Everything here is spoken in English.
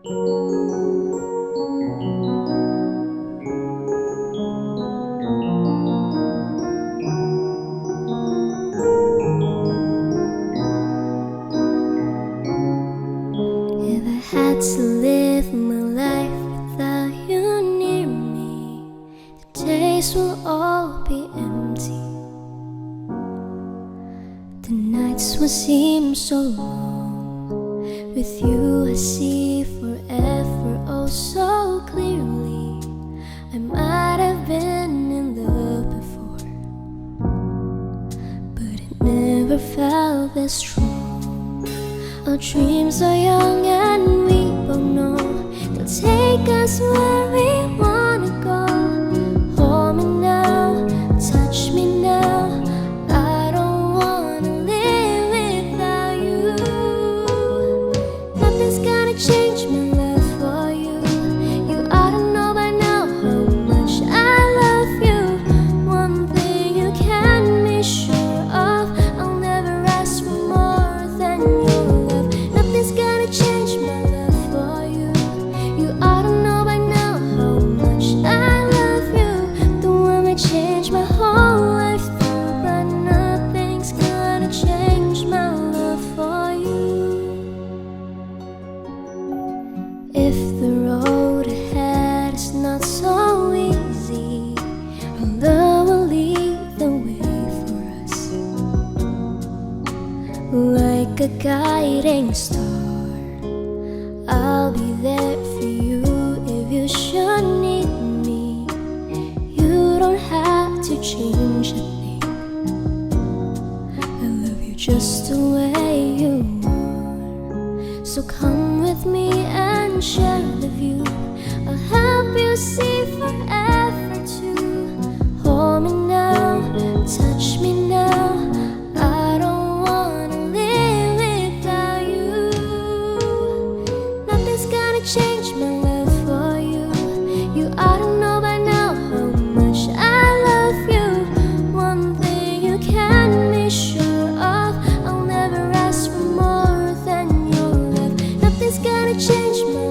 If I had to live my life without you near me, the days will all be empty. The nights will seem so long. With you I see forever oh so clearly. I might have been in love before, but it never felt this strong. Our dreams are young and we both know they'll take us where we wanna go. Hold me now, touch me now. I don't wanna live without you. Nothing's gonna change my love for you. You ought to know by now how much I love you. One thing you can be sure of, I'll never ask for more than your love. Nothing's gonna change my love for you. You ought to know by now how much I love you. The one that changed my whole life through, but nothing's gonna change my love for you. If the road ahead is not so easy, our love will lead the way for us, like a guiding star. I'll be there for you if you should need me. You don't have to change a thing. I love you just the way you are. So come with me and share the view. I'll help you see forever too. Hold me now, touch me now. I don't wanna live without you. Nothing's gonna change my love for you. You ought to know by now how much I love you. One thing you can be sure of, I'll never ask for more than your love. Nothing's gonna change my